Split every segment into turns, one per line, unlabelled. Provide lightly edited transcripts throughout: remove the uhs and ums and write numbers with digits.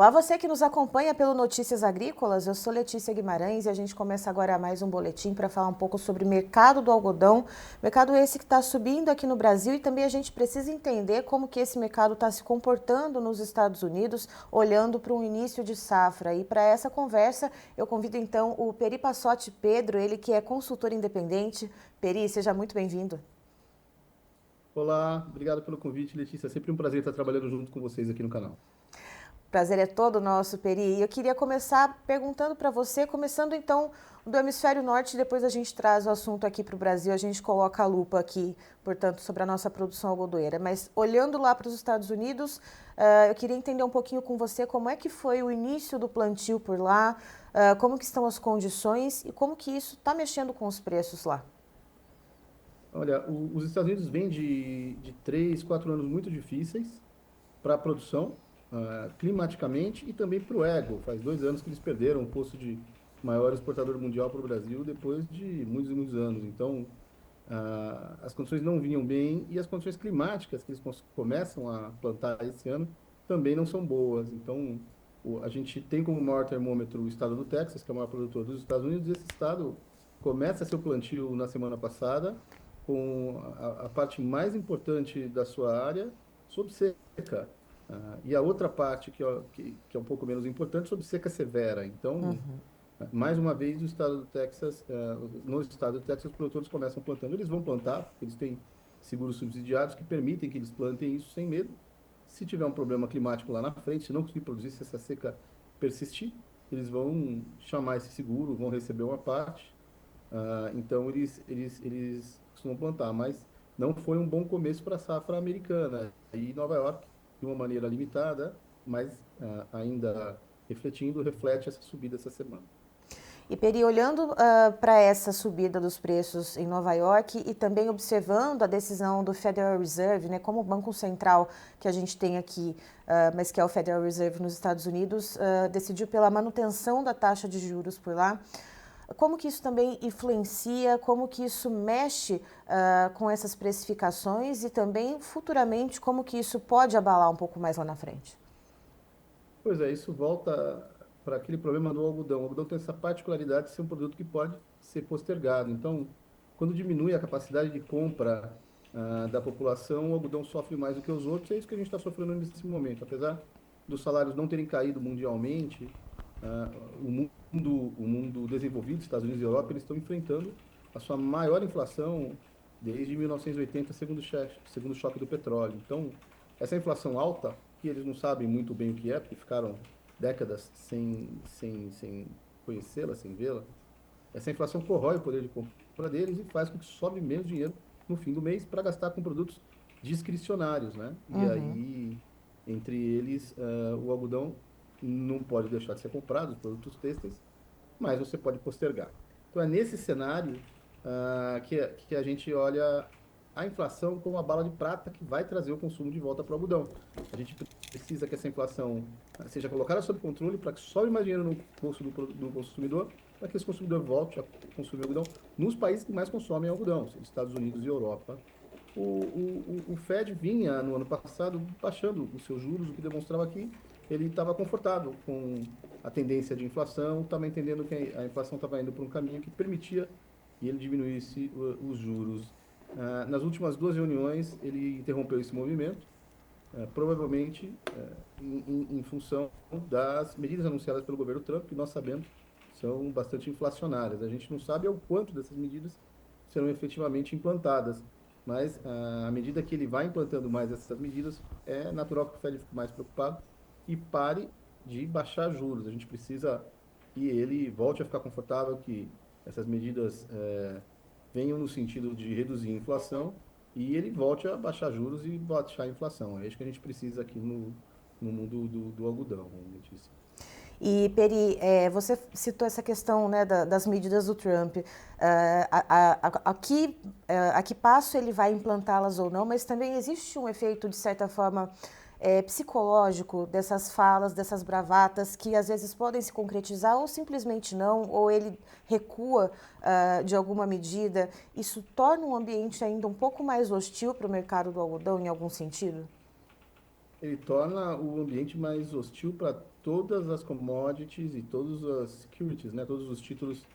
Olá, você que nos acompanha pelo Notícias Agrícolas, eu sou Letícia Guimarães e a gente começa agora mais um boletim para falar um pouco sobre o mercado do algodão, mercado esse que está subindo aqui no Brasil e também a gente precisa entender como que esse mercado está se comportando nos Estados Unidos, olhando para um início de safra. E para essa conversa eu convido então o Peri Passotti Pedro, ele que é consultor independente. Peri, seja muito bem-vindo.
Olá, obrigado pelo convite, Letícia. É sempre um prazer estar trabalhando junto com vocês aqui no canal.
Prazer é todo nosso, Peri. E eu queria começar perguntando para você, começando então do hemisfério norte, depois a gente traz o assunto aqui para o Brasil, a gente coloca a lupa aqui, portanto, sobre a nossa produção algodoeira. Mas olhando lá para os Estados Unidos, eu queria entender um pouquinho com você como é que foi o início do plantio por lá, como que estão as condições e como que isso está mexendo com os preços lá.
Olha, os Estados Unidos vêm de 3, 4 anos muito difíceis para a produção, climaticamente e também para o ego. Faz 2 anos que eles perderam o posto de maior exportador mundial para o Brasil depois de muitos e muitos anos. Então, as condições não vinham bem e as condições climáticas que eles começam a plantar esse ano também não são boas. Então, a gente tem como maior termômetro o estado do Texas, que é o maior produtor dos Estados Unidos. Esse estado começa seu plantio na semana passada, com a parte mais importante da sua área sob seca. E a outra parte, que é um pouco menos importante, sob seca severa. Então, mais uma vez, o estado do Texas, no estado do Texas, os produtores começam plantando. Eles vão plantar, porque eles têm seguros subsidiados que permitem que eles plantem isso sem medo. Se tiver um problema climático lá na frente, se não conseguir produzir, se essa seca persistir, eles vão chamar esse seguro, vão receber uma parte. Então, eles costumam plantar, mas não foi um bom começo para a safra americana. E Nova York, de uma maneira limitada, mas ainda refletindo, reflete essa subida essa semana.
E Peri, olhando para essa subida dos preços em Nova York e também observando a decisão do Federal Reserve, né, como o Banco Central que a gente tem aqui, mas que é o Federal Reserve nos Estados Unidos, decidiu pela manutenção da taxa de juros por lá. Como que isso também influencia, como que isso mexe com essas precificações e também futuramente como que isso pode abalar um pouco mais lá na frente?
Pois é, isso volta para aquele problema do algodão. O algodão tem essa particularidade de ser um produto que pode ser postergado. Então, quando diminui a capacidade de compra da população, o algodão sofre mais do que os outros. É isso que a gente está sofrendo nesse momento. Apesar dos salários não terem caído mundialmente, ah, o mundo desenvolvido, Estados Unidos e Europa, eles estão enfrentando a sua maior inflação desde 1980, segundo o choque do petróleo. Então, essa inflação alta, que eles não sabem muito bem o que é, porque ficaram décadas sem conhecê-la, sem vê-la, essa inflação corrói o poder de compra deles e faz com que sobe menos dinheiro no fim do mês para gastar com produtos discricionários, né? E
Uhum.
aí, entre eles, o algodão não pode deixar de ser comprado, os produtos têxteis, mas você pode postergar. Então, é nesse cenário que a gente olha a inflação como a bala de prata que vai trazer o consumo de volta para o algodão. A gente precisa que essa inflação seja colocada sob controle para que sobe mais dinheiro no bolso do consumidor, para que esse consumidor volte a consumir algodão nos países que mais consomem algodão, Estados Unidos e Europa. O Fed vinha, no ano passado, baixando os seus juros, o que demonstrava que ele estava confortável com a tendência de inflação, estava entendendo que a inflação estava indo para um caminho que permitia que ele diminuísse os juros. Nas últimas duas reuniões, ele interrompeu esse movimento, provavelmente em função das medidas anunciadas pelo governo Trump, que nós sabemos são bastante inflacionárias. A gente não sabe ao quanto dessas medidas serão efetivamente implantadas, mas à medida que ele vai implantando mais essas medidas, é natural que o Fed fique mais preocupado e pare de baixar juros. A gente precisa que ele volte a ficar confortável, que essas medidas venham no sentido de reduzir a inflação e ele volte a baixar juros e baixar a inflação. É isso que a gente precisa aqui no mundo do algodão, Letícia.
E, Peri, você citou essa questão, né, das medidas do Trump. A que passo ele vai implantá-las ou não, mas também existe um efeito, de certa forma, psicológico dessas falas, dessas bravatas, que às vezes podem se concretizar ou simplesmente não, ou ele recua de alguma medida. Isso torna um ambiente ainda um pouco mais hostil para o mercado do algodão, em algum sentido?
Ele torna o ambiente mais hostil para todas as commodities e todas as securities, né? Todos os títulos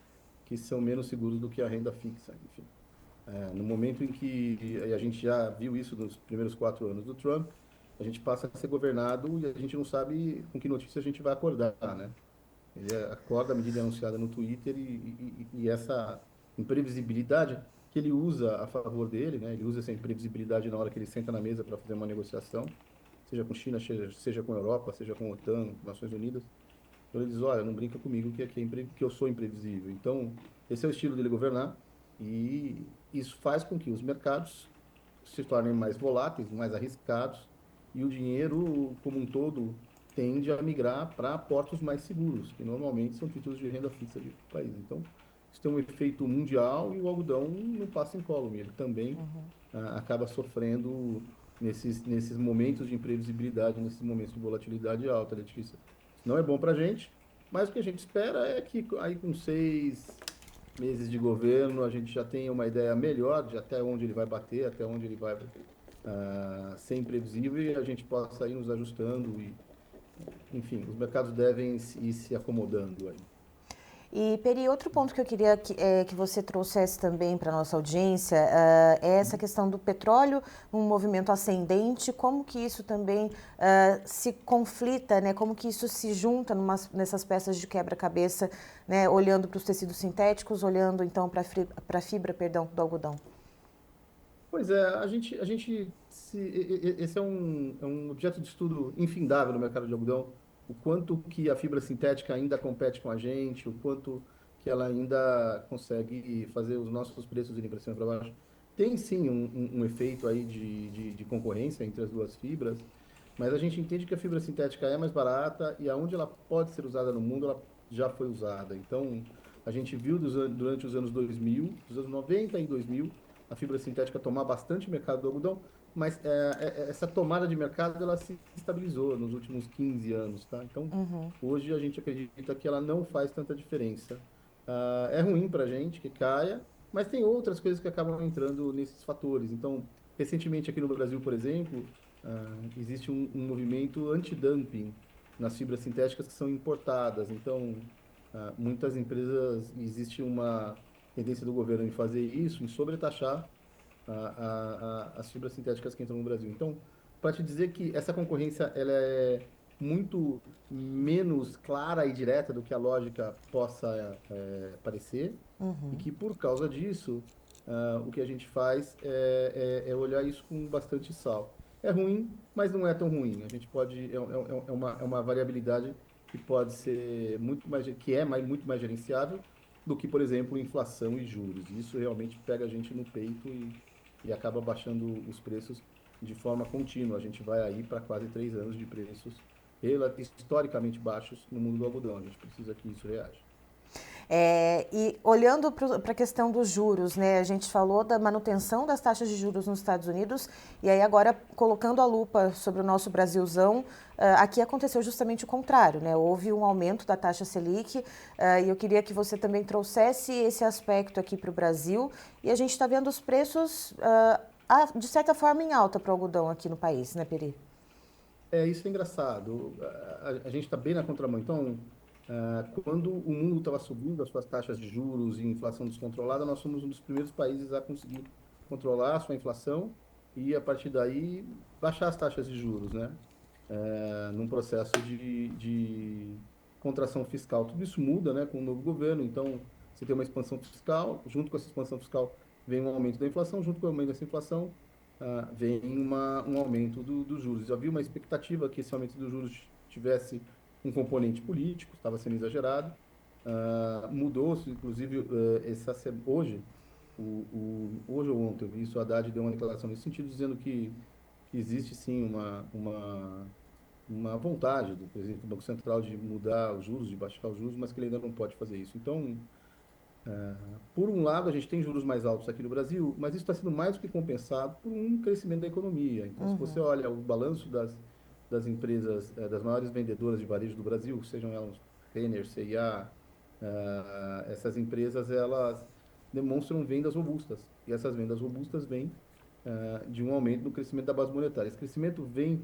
que são menos seguros do que a renda fixa, enfim. No momento em que e a gente já viu isso nos primeiros 4 anos do Trump, a gente passa a ser governado e a gente não sabe com que notícia a gente vai acordar, né? Ele acorda a medida anunciada no Twitter e essa imprevisibilidade que ele usa a favor dele, né? Ele usa essa imprevisibilidade na hora que ele senta na mesa para fazer uma negociação, seja com China, seja com Europa, seja com a OTAN, Nações Unidas. Então ele diz, olha, não brinca comigo que eu sou imprevisível. Então, esse é o estilo dele governar e isso faz com que os mercados se tornem mais voláteis, mais arriscados e o dinheiro como um todo tende a migrar para portos mais seguros, que normalmente são títulos de renda fixa do país. Então, isso tem um efeito mundial e o algodão não passa incólume, ele também acaba sofrendo nesses momentos de imprevisibilidade, nesses momentos de volatilidade alta, Letícia. Não é bom para a gente, mas o que a gente espera é que aí com 6 meses de governo a gente já tenha uma ideia melhor de até onde ele vai bater, até onde ele vai ser imprevisível e a gente possa ir nos ajustando e, enfim, os mercados devem ir se acomodando aí.
E, Peri, outro ponto que eu queria que você trouxesse também para a nossa audiência é essa questão do petróleo, um movimento ascendente, como que isso também se conflita, né? Como que isso se junta nessas peças de quebra-cabeça, né? Olhando para os tecidos sintéticos, olhando então para a fibra, perdão, do algodão.
Pois é, esse é um objeto de estudo infindável no mercado de algodão, o quanto que a fibra sintética ainda compete com a gente, o quanto que ela ainda consegue fazer os nossos preços irem para cima e para baixo. Tem sim um efeito aí de concorrência entre as duas fibras, mas a gente entende que a fibra sintética é mais barata e aonde ela pode ser usada no mundo, ela já foi usada. Então, a gente viu durante os anos 2000, dos anos 90 e 2000, a fibra sintética tomar bastante mercado do algodão, mas essa tomada de mercado ela se estabilizou nos últimos 15 anos, tá? Então, hoje a gente acredita que ela não faz tanta diferença. É ruim para a gente que caia, mas tem outras coisas que acabam entrando nesses fatores. Então, recentemente aqui no Brasil, por exemplo, existe um movimento anti-dumping nas fibras sintéticas que são importadas. Então, muitas empresas, existe uma tendência do governo em fazer isso, em sobretaxar as fibras sintéticas que entram no Brasil. Então, para te dizer que essa concorrência ela é muito menos clara e direta do que a lógica possa parecer, e que por causa disso, o que a gente faz é olhar isso com bastante sal. É ruim, mas não é tão ruim. A gente pode, é uma variabilidade que pode ser muito mais gerenciável do que, por exemplo, inflação e juros. Isso realmente pega a gente no peito e acaba baixando os preços de forma contínua. A gente vai aí para quase 3 anos de preços historicamente baixos no mundo do algodão. A gente precisa que isso reaja.
E olhando para a questão dos juros, né, a gente falou da manutenção das taxas de juros nos Estados Unidos, e aí agora colocando a lupa sobre o nosso Brasilzão, aqui aconteceu justamente o contrário, né? Houve um aumento da taxa Selic, e eu queria que você também trouxesse esse aspecto aqui para o Brasil, e a gente está vendo os preços, de certa forma, em alta para o algodão aqui no país, né, Peri?
Isso é engraçado. A gente está bem na contramão. Então, quando o mundo estava subindo as suas taxas de juros e inflação descontrolada, nós somos um dos primeiros países a conseguir controlar a sua inflação e, a partir daí, baixar as taxas de juros, né? Num processo de contração fiscal. Tudo isso muda, né, com o novo governo. Então, você tem uma expansão fiscal, junto com essa expansão fiscal vem um aumento da inflação, junto com o aumento dessa inflação, vem um aumento dos juros. Havia uma expectativa que esse aumento dos juros tivesse um componente político, estava sendo exagerado. Mudou-se, inclusive, hoje, hoje ou ontem, eu vi isso, o Haddad deu uma declaração nesse sentido, dizendo que existe sim uma vontade do presidente do Banco Central de mudar os juros, de baixar os juros, mas que ele ainda não pode fazer isso. Então, por um lado, a gente tem juros mais altos aqui no Brasil, mas isso está sendo mais do que compensado por um crescimento da economia. Então, se você olha o balanço das empresas, das maiores vendedoras de varejo do Brasil, sejam elas Renner, C&A, essas empresas, elas demonstram vendas robustas. E essas vendas robustas vêm de um aumento no crescimento da base monetária. Esse crescimento vem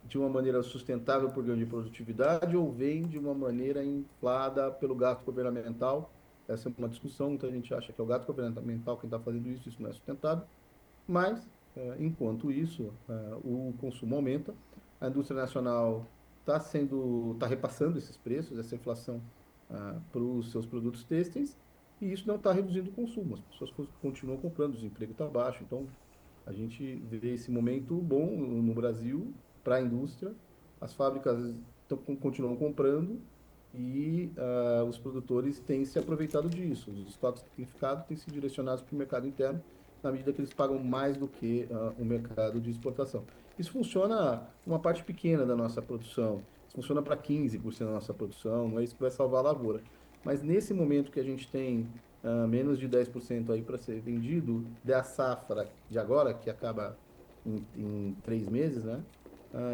de uma maneira sustentável por ganho de produtividade ou vem de uma maneira inflada pelo gasto governamental? Essa é uma discussão, muita gente acha que é o gasto governamental quem está fazendo isso, isso não é sustentável, mas, enquanto isso, o consumo aumenta, a indústria nacional está repassando esses preços, essa inflação, para os seus produtos têxteis, e isso não está reduzindo o consumo, as pessoas continuam comprando, o desemprego está baixo, então a gente vê esse momento bom no Brasil para a indústria. As fábricas continuam comprando e os produtores têm se aproveitado disso. Os estoques que têm ficado têm sido direcionados para o mercado interno, na medida que eles pagam mais do que o mercado de exportação. Isso funciona uma parte pequena da nossa produção, isso funciona para 15% da nossa produção, não é isso que vai salvar a lavoura. Mas nesse momento que a gente tem menos de 10% aí para ser vendido, da safra de agora, que acaba em 3 meses, né?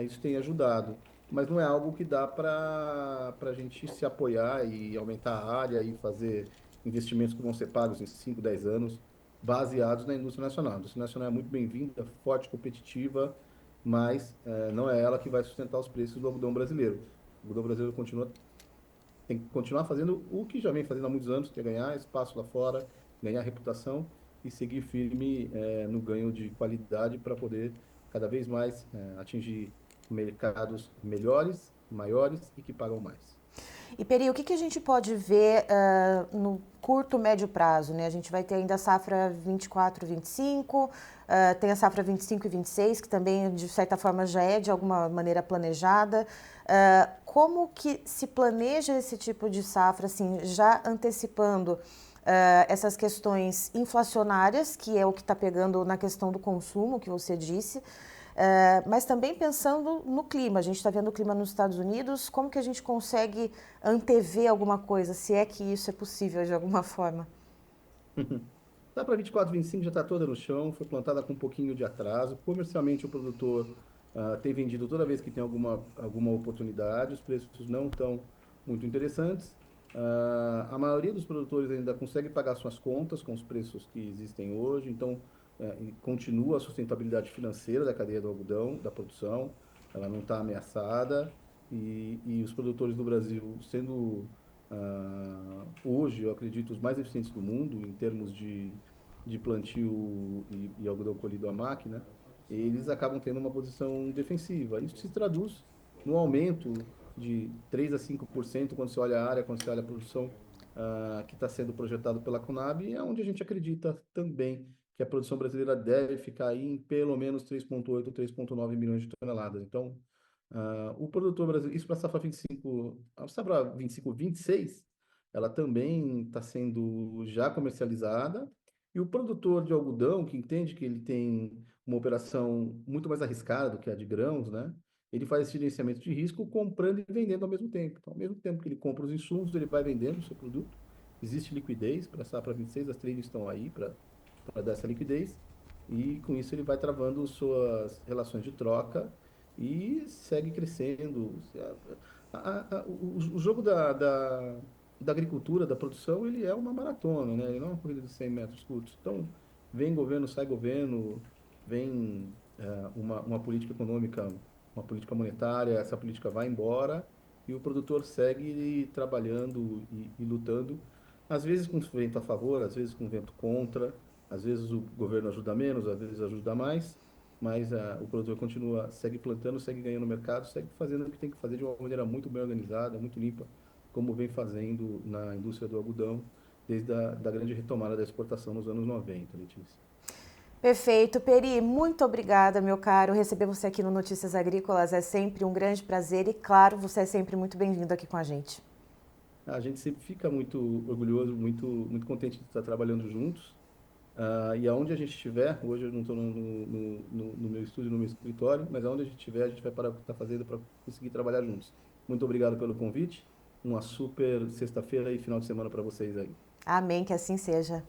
Isso tem ajudado. Mas não é algo que dá para a gente se apoiar e aumentar a área e fazer investimentos que vão ser pagos em 5, 10 anos, baseados na indústria nacional. A indústria nacional é muito bem-vinda, forte, competitiva, mas não é ela que vai sustentar os preços do algodão brasileiro. O algodão brasileiro tem que continuar fazendo o que já vem fazendo há muitos anos, que é ganhar espaço lá fora, ganhar reputação e seguir firme no ganho de qualidade para poder cada vez mais atingir mercados melhores, maiores e que pagam mais.
E Peri, o que a gente pode ver no curto, médio prazo, né? A gente vai ter ainda a safra 24, 25, tem a safra 25 e 26, que também, de certa forma, já é de alguma maneira planejada. Como que se planeja esse tipo de safra, assim, já antecipando essas questões inflacionárias, que é o que está pegando na questão do consumo, que você disse, mas também pensando no clima. A gente está vendo o clima nos Estados Unidos, como que a gente consegue antever alguma coisa, se é que isso é possível de alguma forma?
Lá para 24, 25 já está toda no chão, foi plantada com um pouquinho de atraso. Comercialmente, o produtor tem vendido toda vez que tem alguma oportunidade, os preços não estão muito interessantes. A maioria dos produtores ainda consegue pagar suas contas com os preços que existem hoje, então e continua a sustentabilidade financeira da cadeia do algodão, da produção, ela não está ameaçada, e os produtores do Brasil, sendo hoje, eu acredito, os mais eficientes do mundo em termos de plantio e algodão colhido à máquina, eles acabam tendo uma posição defensiva. Isso se traduz no aumento de 3 a 5% quando você olha a área, quando você olha a produção que está sendo projetado pela Conab, é onde a gente acredita também que a produção brasileira deve ficar aí em pelo menos 3,8, 3,9 milhões de toneladas. Então, o produtor brasileiro, isso para a safra 25, a safra 25, 26, ela também está sendo já comercializada. E o produtor de algodão, que entende que ele tem uma operação muito mais arriscada do que a de grãos, né? Ele faz esse gerenciamento de risco comprando e vendendo ao mesmo tempo. Então, ao mesmo tempo que ele compra os insumos, ele vai vendendo o seu produto. Existe liquidez para a safra 26, as tradings estão aí para dar essa liquidez. E com isso ele vai travando suas relações de troca e segue crescendo. O jogo da agricultura, da produção, ele é uma maratona, né? Ele não é uma corrida de 100 metros curtos. Então, vem governo, sai governo, vem uma política econômica, uma política monetária, essa política vai embora e o produtor segue trabalhando e lutando, às vezes com vento a favor, às vezes com vento contra, às vezes o governo ajuda menos, às vezes ajuda mais, mas o produtor continua, segue plantando, segue ganhando mercado, segue fazendo o que tem que fazer de uma maneira muito bem organizada, muito limpa, como vem fazendo na indústria do algodão desde da grande retomada da exportação nos anos 90, Letícia.
Perfeito. Peri, muito obrigada, meu caro. Receber você aqui no Notícias Agrícolas é sempre um grande prazer e, claro, você é sempre muito bem-vindo aqui com a gente.
A gente sempre fica muito orgulhoso, muito contente de estar trabalhando juntos. E aonde a gente estiver, hoje eu não estou no meu estúdio, no meu escritório, mas aonde a gente estiver, a gente vai parar o que está fazendo para conseguir trabalhar juntos. Muito obrigado pelo convite. Uma super sexta-feira e final de semana para vocês aí.
Amém, que assim seja.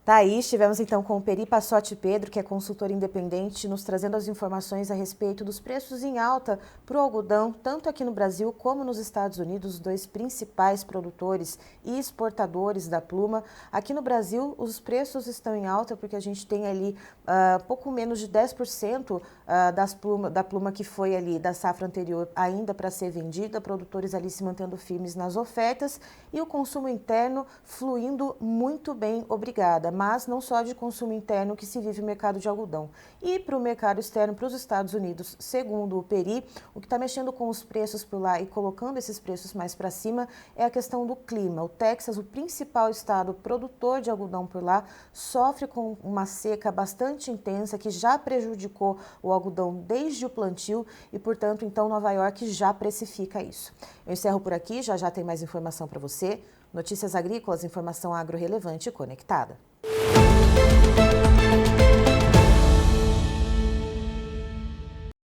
Tá aí, estivemos então com o Peri Passotti Pedro, que é consultor independente, nos trazendo as informações a respeito dos preços em alta para o algodão, tanto aqui no Brasil como nos Estados Unidos, os dois principais produtores e exportadores da pluma. Aqui no Brasil, os preços estão em alta porque a gente tem ali pouco menos de 10% da pluma que foi ali da safra anterior ainda para ser vendida, produtores ali se mantendo firmes nas ofertas e o consumo interno fluindo muito bem, obrigada. Mas não só de consumo interno que se vive o mercado de algodão. E para o mercado externo, para os Estados Unidos, segundo o Peri, o que está mexendo com os preços por lá e colocando esses preços mais para cima é a questão do clima. O Texas, o principal estado produtor de algodão por lá, sofre com uma seca bastante intensa que já prejudicou o algodão desde o plantio e, portanto, então Nova York já precifica isso. Eu encerro por aqui, já tem mais informação para você. Notícias Agrícolas, informação agro relevante e conectada.